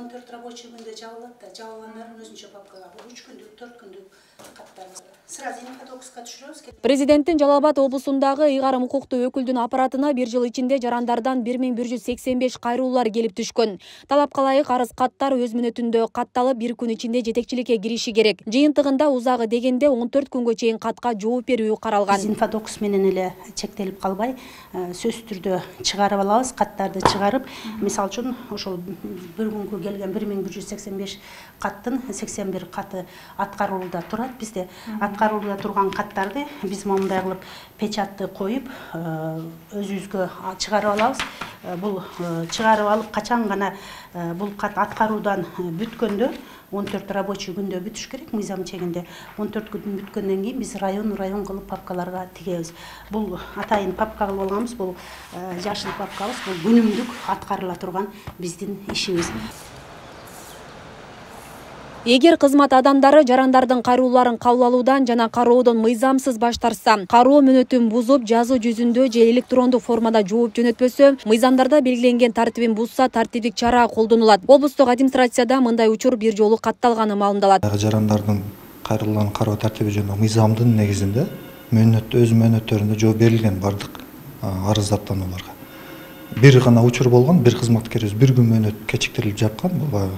14 рабочий күндө жабылат да, жабылгандарын өзүнчө папкага 3 күндүк, 4 күндүк каттар. Сразу инфотокуска түшүрөбүз. Президенттин Жалал Абад облусундагы ыйгарым укуктуу өкүлдүн аппаратына 1 жыл ичинде жарандардан 1185 кайрылуулар келип түшкөн. Талапка ылайык арыз каттар өз мүнөтүндө катталып 1 күн ичинде жетекчиликке кириши керек. Жыйынтыгында узагы дегенде 14 күнгө чейин катка жооп берүү каралган. Биз инфотокус менен эле чектелип калбай, сөзсүз түрдө чыгарып алабыз, каттарды чыгарып, мисалы үчүн ошол 1 күнгө келген 1185 каттын 81 каты аткарылууда турат. Бизде аткарылууда турган каттарды биз мындай кылып печатты коюп, өзүбүзгө чыгарып алабыз. Бул чыгарып алып качан гана бул кат аткаруудан бүткөндө 14 рабочий күндө бүтүш керек мыйзам чегинде. 14 күн бүткөндөн кийин биз район кылып папкаларга тигебиз. Бул атайын папка кылып алганбыз, бул жашыл папкабыз, бул күнүмдүк аткарыла турган биздин ишибиз. Эгер кызмат адамдары жарандардын кайрылууларын кабыл алуудан жана кароодон мыйзамсыз баш тартса, кароо мүнөтүн бузуп, жазуу жүзүндө же электрондук формада жооп жөнөтпөсө, мыйзамдарда белгиленген тартибин бузса, тартиптик чара колдонулат. Облустук администрацияда мындай учур бир жолу катталганы маалымдалат. Жарандардын кайрылууларын кароо тартиби жөнүндө мыйзамдын негизинде өз мөөнөттөрүндө жооп берилген бардык арыздаттанууларга. Бир гана учур болгон, бир кызматкерибиз 1 күн мөөнөт кечиктирилип жапкан. Бул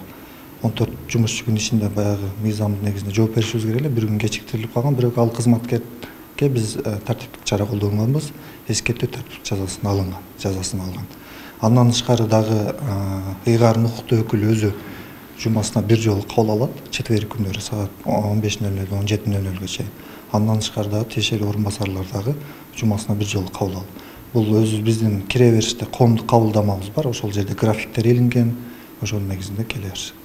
14 жумушчу күн ичинде баягы мыйзамдын негизинде жооп беришибиз керек эле, 1 күн кечиктирилип калган. Бирок ал кызматкерге биз тартиптик чара колдонганбыз, эскертүү тартиптик жазасын алган. Андан тышкары дагы ыйгарым укуктуу өкүл өзү жумасына 1 жолу кабыл алат, четверг күндөрү саат 15:00-дөн 17:00-га чейин. Андан тышкары дагы тиешелүү орун басарлар дагы жумасына 1 жолу кабыл алат. Бул өзү биздин кире бериште коомдук кабылдамабыз бар, ошол жерде графиктер илинген, ошол негизинде келе беришет.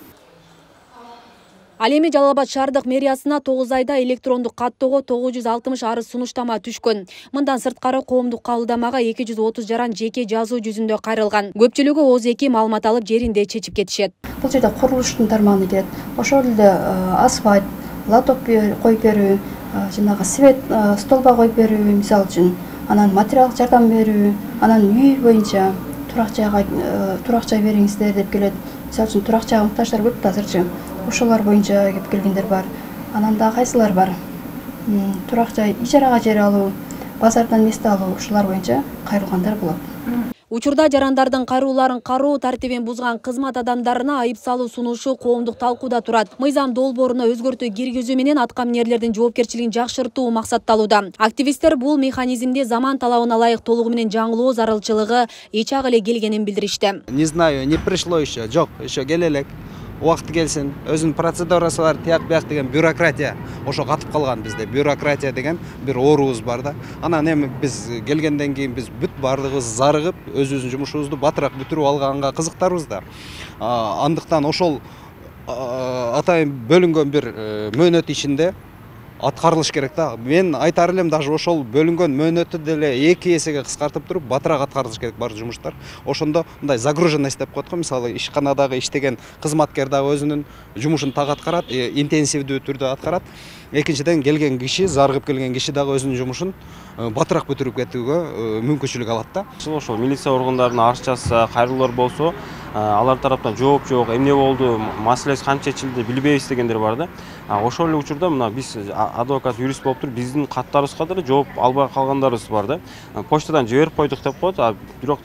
Ал эми Жалал Абад шаардык мэриясына 9 айда электрондук каттоого 960 арыз сунуштама түшкөн. Мындан сырткары коомдук кабылдамага 230 жаран жеке жазуу жүзүндө кайрылган. Көпчүлүгү ооз-2 маалымат алып жеринде чечип кетишет. Бул жерде курулуштун тармагына кирет. Ошол эле асфальт, лоток коюп берүү, жанагы свет столба коюп берүү, мисалы үчүн, анан материалдык жардам берүү, анан үй боюнча турак жай бериңиздер деп келет. Мисалы үчүн турак жайга муктаждар көп да азырчы. Ошолор боюнча кеп келгендер бар. Анан да кайсылар бар? Турак жай ижарага жер алуу, базардан месте алуу, ушулар боюнча кайрылгандар болот. Учурда жарандардын кайрылууларын кароо тартибин бузган кызмат адамдарына айып салуу сунушу коомдук талкууда турат. Мыйзам долбооруна өзгөртүү киргизүү менен аткаминерлердин жоопкерчилигин жакшыртуу максатталууда. Активисттер бул механизмди заман талабына ылайык толугу менен жаңылоо зарылчылыгы эч ак эле келгенин билдиришти. Не знаю, не пришло еще, жок, еще келе элек. Уақыт келсин, өзүнүн процедурасы бар, тияк бияк деген бюрократия. Ошо катып калган бизде. Бюрократия деген бир оорубуз бар да. Анан эми биз келгенден кийин биз бүт бардыгыбыз зарыгып, өзүбүздүн жумушубузду батыраак бүтүрүп алганга кызыктарбыз да. Андыктан ошол атайын бөлүнгөн бир мөөнөт ичинде аткарылыш керек да. Мен айтар элем, даже ошол бөлүнгөн мөөнөттү деле 2 эсеге кыскартып туруп, батыраак аткарылыш керек бар жумуштар. Ошондо мындай загруженность деп коет го, мисалы ишканадагы иштеген кызматкер дагы өзүнүн жумушун так аткарат, интенсивдүү түрдө аткарат. Экинчиден келген киши, зарыгып келген киши дагы өзүнүн жумушун батыраак бүтүрүп кетүүгө мүмкүнчүлүк алат да. Ошол милиция органдарына арыз жазса, кайрылуулар болсо, алар тараптан жооп жок, эмне болду, маселеси канча чечилди билбейбиз дегендер бар да. Ошол эле учурда мына биз адвокат, юрист болуп туруп, биздин каттарыбызга деле жооп албай калгандарыбыз бар да. Почтадан жиберип койдук деп коет, бирок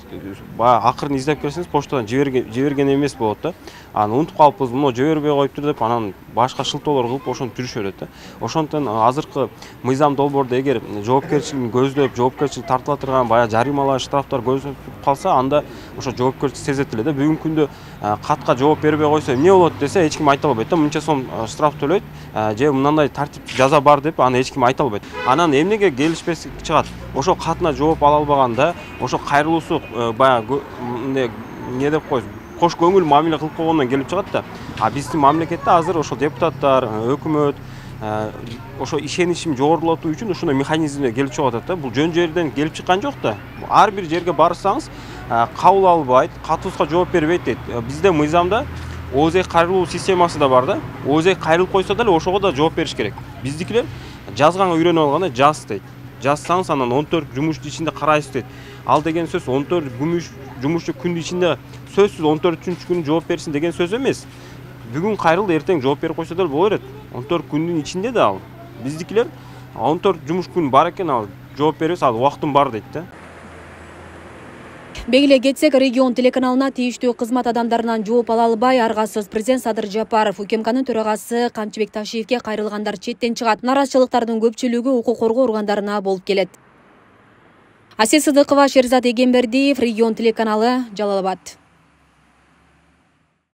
баягы акырын издеп келсеңиз, почтадан жиберген эмес болот да. Аны унутуп калыппыз, муну жибербей коюптур деп, анан башка шылтоолор кылып ошону жүрүшө берет да. Ошондон азыркы мыйзам долбоордо эгер жоопкерчилик көздөп, жоопкерчилик тартыла турган баягы жарымалар, штрафтар көздөп калса, анда ошо жоопкерчилик сезет эле да. Бүгүнкү күндө катка жооп бербей койсо эмне болот десе, эч ким айта албайт да. Мынча сом штраф төлөйт, же мындай тартип жаза бар деп аны эч ким айта албайт. Анан эмнеге келишпестик чыгат? Ошо катына жооп ала албаганда, ошо кайрылуусу баягы эмне деп коебуз, кош көңүл мамиле кылып койгондон келип чыгат да. Биздин мамлекетте азыр ошо депутаттар, өкмөт ошо ишеничим жогорулатуу үчүн ушундай механизмге келип чыгып атат да. Бул жөн жерден келип чыккан жок да. Ар бир жерге барсаңыз, кабыл албайт, катыбызга жооп бербейт дейт. Бизде мыйзамда ооз-2 кайрылуу системасы да бар да. Ооз-2 кайрылып койсо деле ошого да жооп бериш керек. Биздикилер жазганга үйрөнүп алганда жаз дейт. жазсаңыз анан 14 жумуштун ичинде карайсыз дейт. Ал деген сөз 14 жумушчу күндүн ичинде сөзсүз 14-күнү жооп берсин деген сөз эмес. Бүгүн кайрылды, эртең жооп берип койсо да боло берет. 14 күндүн ичинде да ал. Биздикилер 14 жумуш күн бар экен, ал жооп беребиз, ал убактым бар дейт да. Бегиле кетсек, регион телеканалына тийиштүү кызмат адамдарынан жооп ала албай, аргасыз президент Садыр Жапаров УКМКнын төрагасы Камчыбек Ташиевке кайрылгандар четтен чыгат. Наразычылыктардын көпчүлүгү укук коргоо органдарына болуп келет. Асия Сыдыкова, Шерзат Эгембердиев, регион телеканалы, Жалал Абад.